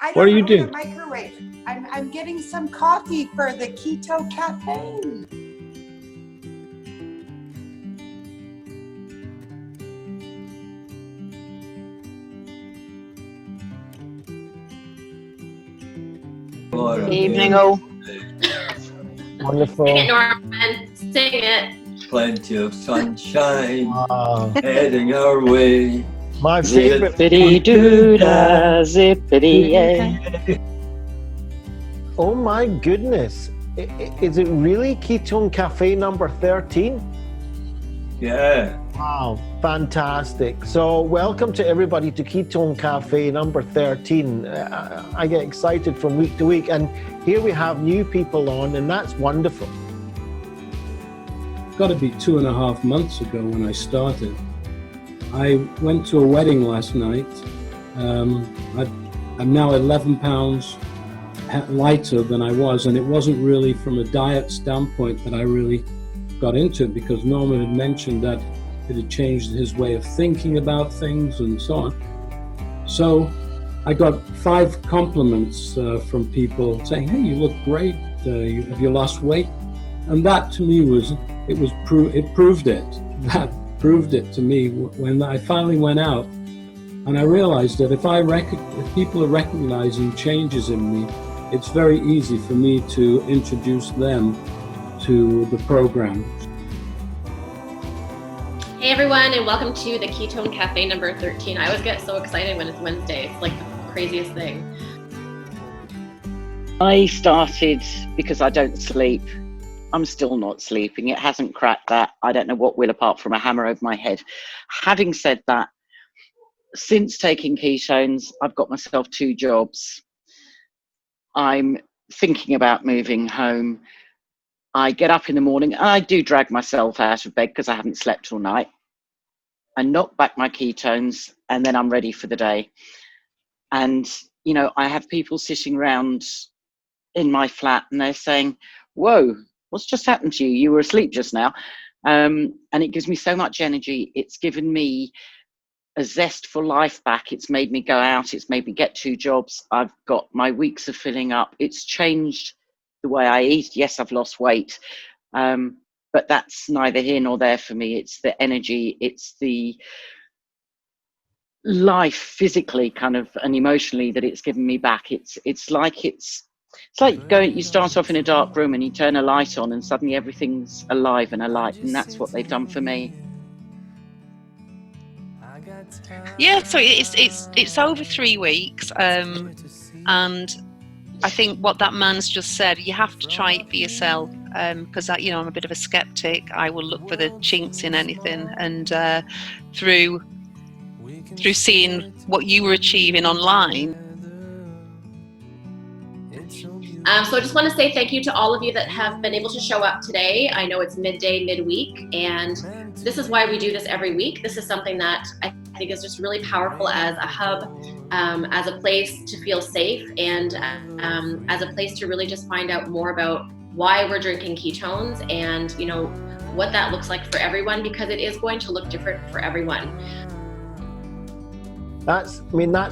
I What are you don't know doing? the microwave. I'm getting some coffee for the Ketone Kafe. Evening all. Wonderful. Sing it, Norman. Sing it. Plenty of sunshine Wow. heading our way. My favorite. Zippity doo da, zippity yay. Oh my goodness. Is it really Ketone Cafe number 13? Yeah. Wow, fantastic. So welcome to everybody to Ketone Cafe number 13. I get excited from week to week, and here we have new people on, and that's wonderful. Got to be 2.5 months ago when I started. I went to a wedding last night. I'm now 11 pounds lighter than I was, and it wasn't really from a diet standpoint that I really got into it, because Norman had mentioned that it had changed his way of thinking about things and so on. So I got 5 compliments from people saying, "Hey, you look great. Have you lost weight?" And that to me proved it. That proved it to me when I finally went out, and I realized that if people are recognizing changes in me, it's very easy for me to introduce them to the program. Hey everyone, and welcome to the Ketone Cafe number 13. I always get so excited when it's Wednesday. It's like the craziest thing. I started because I don't sleep. I'm still not sleeping. It hasn't cracked that. I don't know what will, apart from a hammer over my head. Having said that, since taking ketones, I've got myself 2 jobs. I'm thinking about moving home. I get up in the morning and I do drag myself out of bed because I haven't slept all night. I knock back my ketones and then I'm ready for the day. And, you know, I have people sitting around in my flat and they're saying, "Whoa, what's just happened to you? You were asleep just now." And it gives me so much energy. It's given me a zest for life back. It's made me go out. It's made me get 2 jobs. I've got my weeks of filling up. It's changed the way I eat. Yes, I've lost weight, but that's neither here nor there for me. It's the energy, it's the life physically kind of and emotionally that it's given me back. It's like you start off in a dark room and you turn a light on and suddenly everything's alive and alight, and that's what they've done for me. Yeah, so it's over 3 weeks, and I think what that man's just said, you have to try it for yourself, because I'm a bit of a skeptic. I will look for the chinks in anything, and through seeing what you were achieving online. So I just want to say thank you to all of you that have been able to show up today. I know it's midweek, and this is why we do this every week. This is something that I think is just really powerful as a hub, as a place to feel safe, and as a place to really just find out more about why we're drinking ketones and, you know, what that looks like for everyone, because it is going to look different for everyone. That's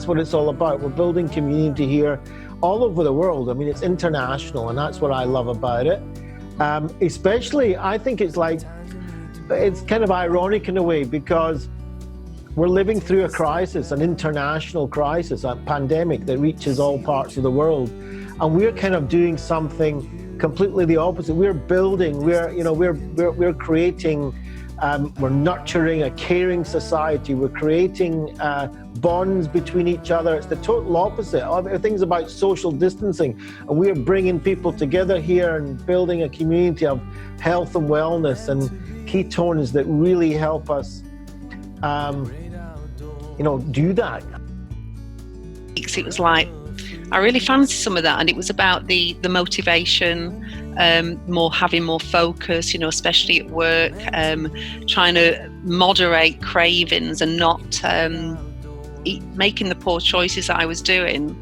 what it's all about. We're building community here all over the world. I mean, it's international, and that's what I love about it. Especially, I think it's kind of ironic in a way, because we're living through a crisis, an international crisis, a pandemic that reaches all parts of the world, and we're kind of doing something completely the opposite. We're building, we're creating, we're nurturing a caring society. We're creating bonds between each other. It's the total opposite. Everything's about social distancing, and we're bringing people together here and building a community of health and wellness and ketones that really help us do that. It was like, I really fancied some of that, and it was about the motivation, having more focus, especially at work, trying to moderate cravings and not making the poor choices that I was doing.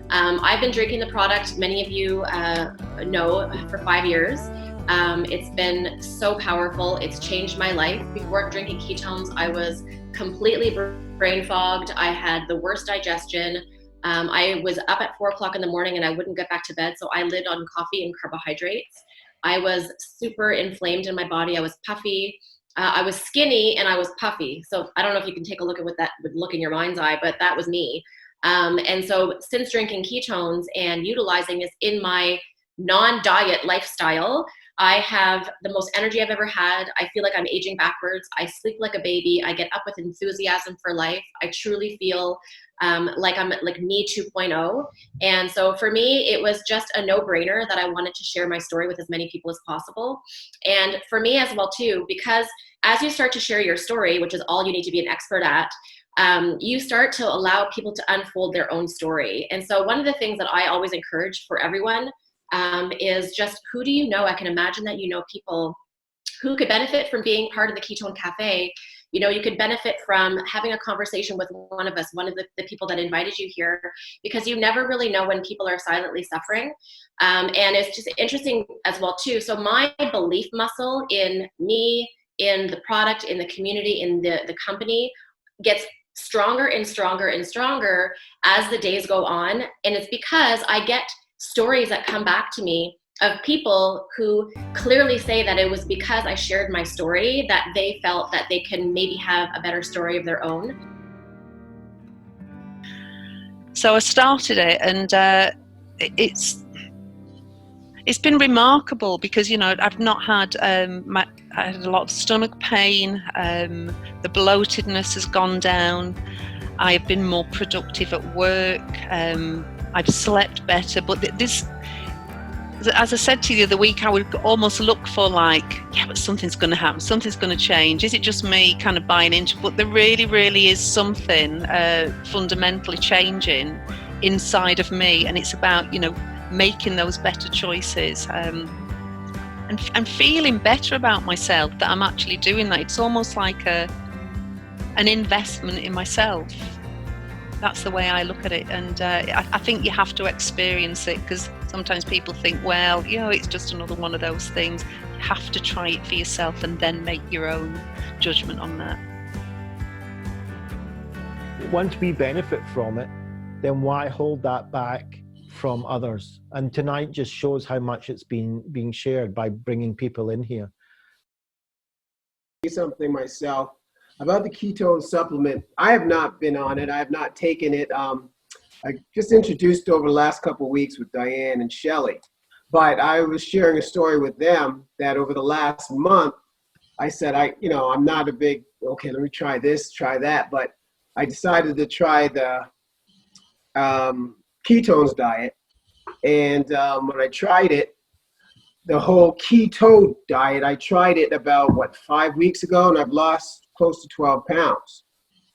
I've been drinking the product, many of you know, for 5 years. It's been so powerful. It's changed my life. Before drinking ketones, I was completely brain fogged. I had the worst digestion. I was up at 4 o'clock in the morning and I wouldn't get back to bed. So I lived on coffee and carbohydrates. I was super inflamed in my body. I was puffy. I was skinny and I was puffy. So I don't know if you can take a look at what that would look in your mind's eye, but that was me. And so since drinking ketones and utilizing this in my non-diet lifestyle, I have the most energy I've ever had. I feel like I'm aging backwards. I sleep like a baby. I get up with enthusiasm for life. I truly feel like I'm like me 2.0. And so for me, it was just a no-brainer that I wanted to share my story with as many people as possible. And for me as well too, because as you start to share your story, which is all you need to be an expert at, you start to allow people to unfold their own story. And so one of the things that I always encourage for everyone is just, who do you know? I can imagine that you know people who could benefit from being part of the Ketone Cafe. You know, you could benefit from having a conversation with one of us, one of the people that invited you here, because you never really know when people are silently suffering. And it's just interesting as well too. So my belief muscle in me, in the product, in the community, in the company gets stronger and stronger and stronger as the days go on. And it's because I get stories that come back to me of people who clearly say that it was because I shared my story that they felt that they can maybe have a better story of their own. So I started it, and it's been remarkable because, you know, I've not had I had a lot of stomach pain. The bloatedness has gone down. I've been more productive at work. I've slept better. But this, as I said to you the other week, I would almost look for like, yeah, but something's going to happen. Something's going to change. Is it just me kind of buying into? But there really, really is something fundamentally changing inside of me, and it's about, you know, making those better choices and feeling better about myself that I'm actually doing that. It's almost like an investment in myself. That's the way I look at it, and I think you have to experience it, because sometimes people think, well, you know, it's just another one of those things. You have to try it for yourself and then make your own judgment on that. Once we benefit from it, then why hold that back from others? And tonight just shows how much it's being shared by bringing people in here. Something myself about the ketone supplement. I have not been on it. I have not taken it. I just introduced over the last couple of weeks with Diane and Shelley, but I was sharing a story with them that over the last month, I said, I'm not a big, okay, let me try this, try that, but I decided to try the ketones diet. And when I tried it, the whole keto diet, I tried it about 5 weeks ago, and I've lost close to 12 pounds.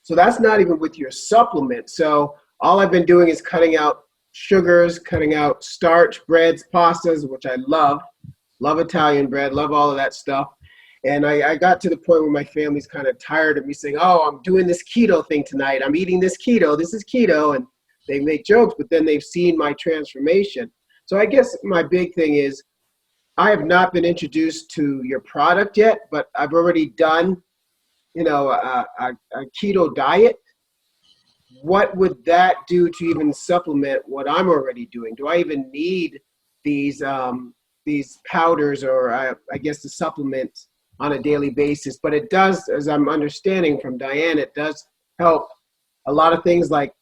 So that's not even with your supplement. So all I've been doing is cutting out sugars, cutting out starch, breads, pastas, which I love Italian bread, love all of that stuff. And I got to the point where my family's kind of tired of me saying, oh, I'm doing this keto thing tonight. I'm eating this keto. This is keto. And they make jokes, but then they've seen my transformation. So I guess my big thing is, I have not been introduced to your product yet, but I've already done, a keto diet. What would that do to even supplement what I'm already doing? Do I even need these powders or I guess the supplements on a daily basis? But it does, as I'm understanding from Diane, it does help a lot of things like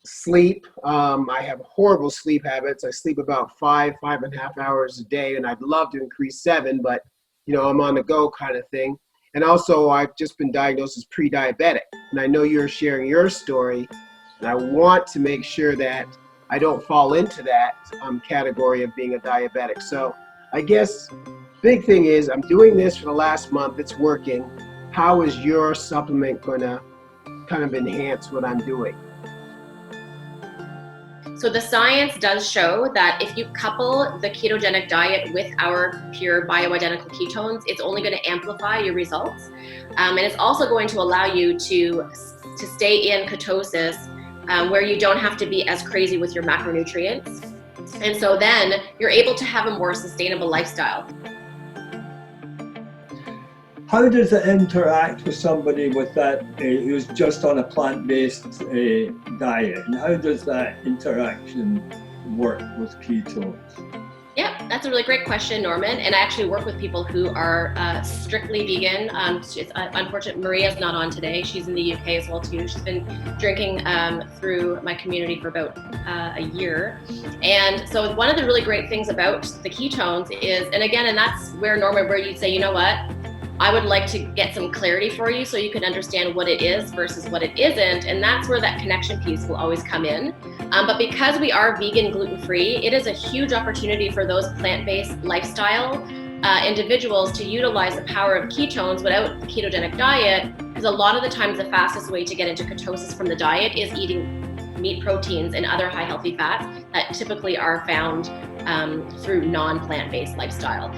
sleep. I have horrible sleep habits. I sleep about 5.5 hours a day, and I'd love to increase 7, but I'm on the go kind of thing. And also, I've just been diagnosed as pre-diabetic, and I know you're sharing your story, and I want to make sure that I don't fall into that category of being a diabetic. So I guess big thing is, I'm doing this for the last month. It's working. How is your supplement going to kind of enhance what I'm doing? So the science does show that if you couple the ketogenic diet with our pure bioidentical ketones, it's only going to amplify your results. And it's also going to allow you to stay in ketosis where you don't have to be as crazy with your macronutrients. And so then you're able to have a more sustainable lifestyle. How does it interact with somebody with that who's just on a plant-based diet, and how does that interaction work with ketones? Yeah, that's a really great question, Norman. And I actually work with people who are strictly vegan. It's unfortunate Maria's not on today. She's in the UK as well too. She's been drinking through my community for about a year. And so one of the really great things about the ketones is, and again, and that's where Norman, where you'd say, you know what, I would like to get some clarity for you so you can understand what it is versus what it isn't. And that's where that connection piece will always come in. But because we are vegan, gluten-free, it is a huge opportunity for those plant-based lifestyle individuals to utilize the power of ketones without the ketogenic diet, because a lot of the times the fastest way to get into ketosis from the diet is eating meat, proteins, and other high healthy fats that typically are found through non-plant-based lifestyle.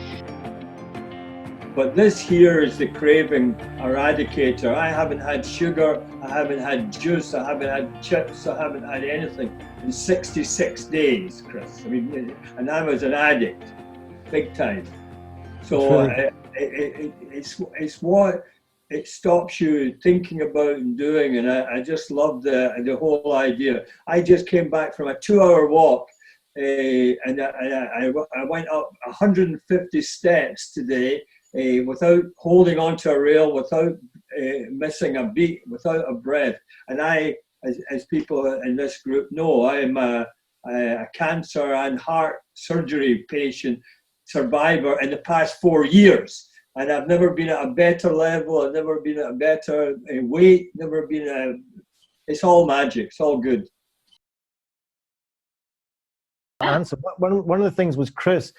But this here is the craving eradicator. I haven't had sugar, I haven't had juice, I haven't had chips, I haven't had anything in 66 days, Chris. I mean, and I was an addict, big time. So it's what it stops you thinking about and doing, and I just love the whole idea. I just came back from a 2-hour walk, and I went up 150 steps today. Without holding onto a rail, without missing a beat, without a breath. And I, as people in this group know, I am a cancer and heart surgery patient survivor in the past 4 years. And I've never been at a better level, I've never been at a better weight, never been it's all magic, it's all good. Answer. One of the things was Chris.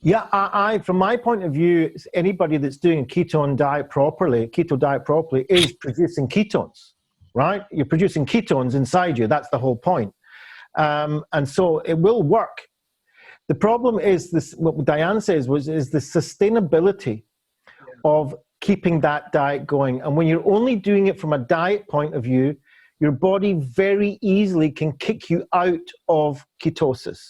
Yeah, I from my point of view, anybody that's doing a keto diet properly is producing ketones, right? You're producing ketones inside you. That's the whole point. And so it will work. The problem is this, what Diane says is the sustainability of keeping that diet going. And when you're only doing it from a diet point of view, your body very easily can kick you out of ketosis.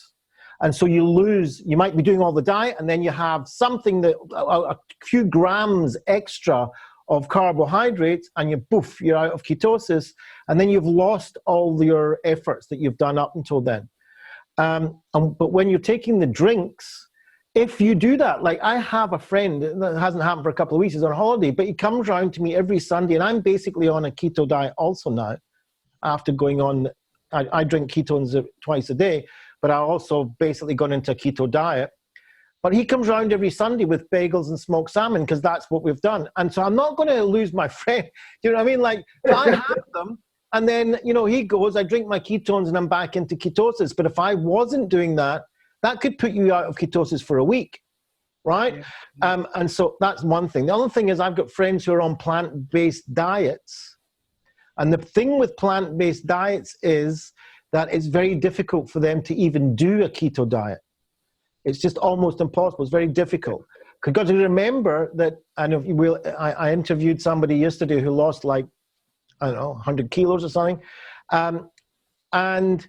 And so you might be doing all the diet, and then you have something that a few grams extra of carbohydrates, and you're out of ketosis, and then you've lost all your efforts that you've done up until then. But when you're taking the drinks, if you do that, like I have a friend, that hasn't happened for a couple of weeks, he's on holiday, but he comes around to me every Sunday, and I'm basically on a keto diet also now, after going on, I drink ketones twice a day, but I also basically gone into a keto diet. But he comes around every Sunday with bagels and smoked salmon because that's what we've done. And so I'm not going to lose my friend. Do you know what I mean? Like, I have them, and then, you know, he goes, I drink my ketones and I'm back into ketosis. But if I wasn't doing that, that could put you out of ketosis for a week, right? Yeah. And so that's one thing. The other thing is I've got friends who are on plant-based diets. And the thing with plant-based diets is that it's very difficult for them to even do a keto diet. It's just almost impossible. It's very difficult. Because you remember that, and if you will, I interviewed somebody yesterday who lost like, I don't know, 100 kilos or something. And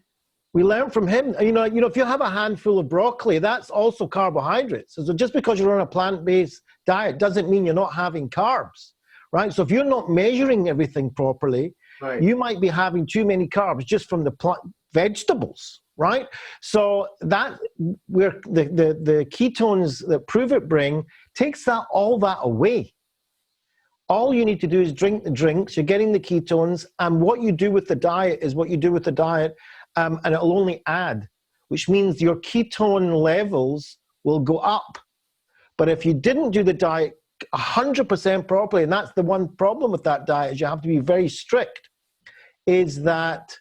we learned from him, you know, if you have a handful of broccoli, that's also carbohydrates. So just because you're on a plant-based diet doesn't mean you're not having carbs, right? So if you're not measuring everything properly, right, you might be having too many carbs just from the vegetables, right? So that where the ketones that Prove It bring takes all that away. All you need to do is drink the drinks, you're getting the ketones, and what you do with the diet is what you do with the diet, and it'll only add, which means your ketone levels will go up. But if you didn't do the diet 100% properly, and that's the one problem with that diet, is you have to be very strict, is that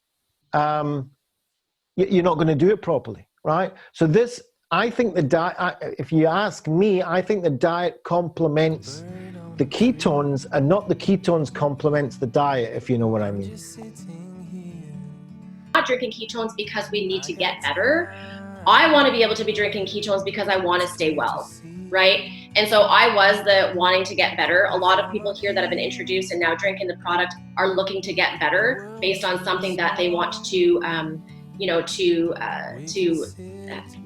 you're not going to do it properly, right? So this, I think the diet, if you ask me, I think the diet complements the ketones and not the ketones complements the diet, if you know what I mean. Not drinking ketones because we need to get better. I want to be able to be drinking ketones because I want to stay well, right? And so I was the wanting to get better. A lot of people here that have been introduced and now drinking the product are looking to get better based on something that they want to to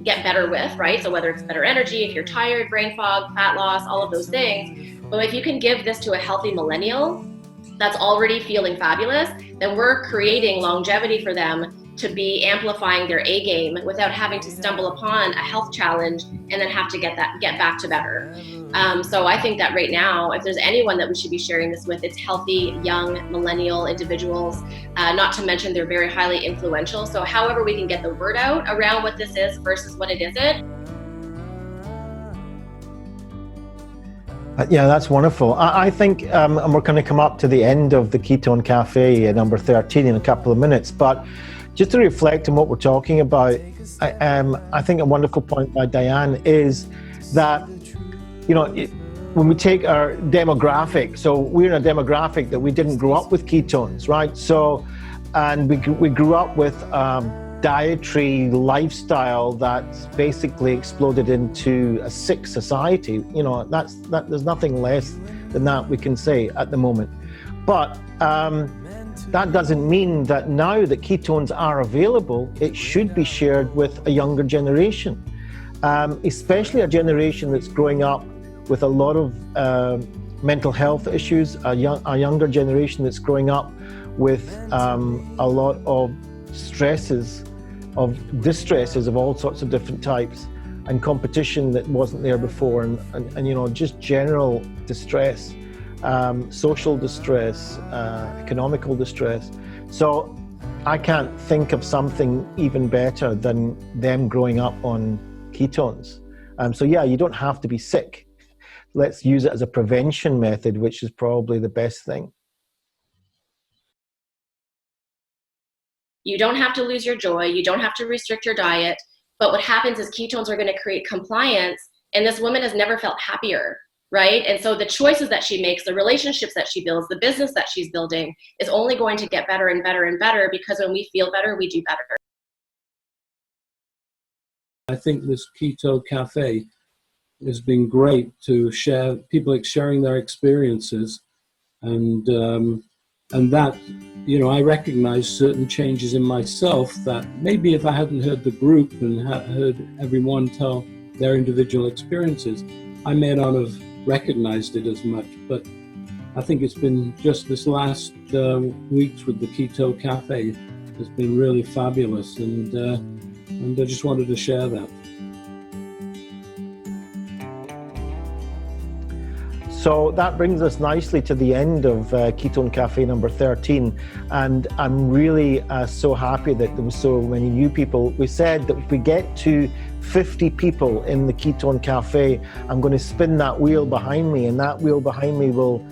get better with, right? So whether it's better energy, if you're tired, brain fog, fat loss, all of those things. But if you can give this to a healthy millennial that's already feeling fabulous, then we're creating longevity for them to be amplifying their A game without having to stumble upon a health challenge and then have to get back to better. So I think that right now, if there's anyone that we should be sharing this with, it's healthy, young, millennial individuals, not to mention they're very highly influential. So however we can get the word out around what this is versus what it isn't. Yeah, that's wonderful. I think, and we're going to come up to the end of the Ketone Cafe number 13 in a couple of minutes, but just to reflect on what we're talking about, I think a wonderful point by Diane is that, when we take our demographic, so we're in a demographic that we didn't grow up with ketones, right? So, and we grew up with dietary lifestyle that's basically exploded into a sick society. There's nothing less than that we can say at the moment. But that doesn't mean that now that ketones are available, it should be shared with a younger generation, especially a generation that's growing up with a lot of mental health issues, a younger generation that's growing up with a lot of distresses of all sorts of different types, and competition that wasn't there before, and just general distress, social distress, economical distress. So I can't think of something even better than them growing up on ketones. So yeah, you don't have to be sick. Let's use it as a prevention method, which is probably the best thing. You don't have to lose your joy. You don't have to restrict your diet. But what happens is ketones are going to create compliance. And this woman has never felt happier, right? And so the choices that she makes, the relationships that she builds, the business that she's building is only going to get better and better and better, because when we feel better, we do better. I think this Ketone Cafe has been great to share, people sharing their experiences, and that, I recognize certain changes in myself that maybe if I hadn't heard the group and heard everyone tell their individual experiences, I may not have recognized it as much. But I think it's been just this last weeks with the Ketone Cafe has been really fabulous, and I just wanted to share that. So that brings us nicely to the end of Ketone Cafe number 13, and I'm really so happy that there were so many new people. We said that if we get to 50 people in the Ketone Cafe, I'm going to spin that wheel behind me, and that wheel behind me will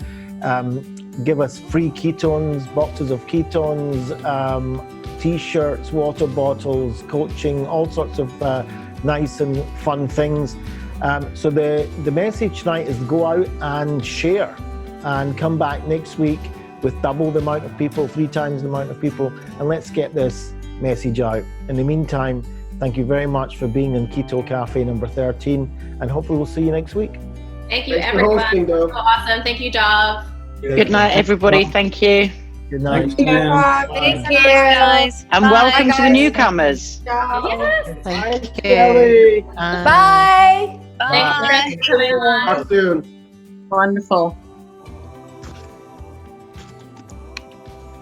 give us free ketones, boxes of ketones, t-shirts, water bottles, coaching, all sorts of nice and fun things. So the message tonight is go out and share, and come back next week with double the amount of people, 3 times the amount of people, and let's get this message out. In the meantime, thank you very much for being in Ketone Cafe number 13, and hopefully we'll see you next week. Thank you, everyone. So awesome. Thank you, Dov. Good night, everybody. Thank you. Good night. Thank you, guys. And Bye. welcome to the guys. newcomers. Yes. Thank you. Kelly. Bye. Thanks, everyone. Talk soon. Wonderful.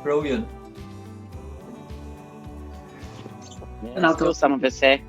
Brilliant. And I'll go some of us here.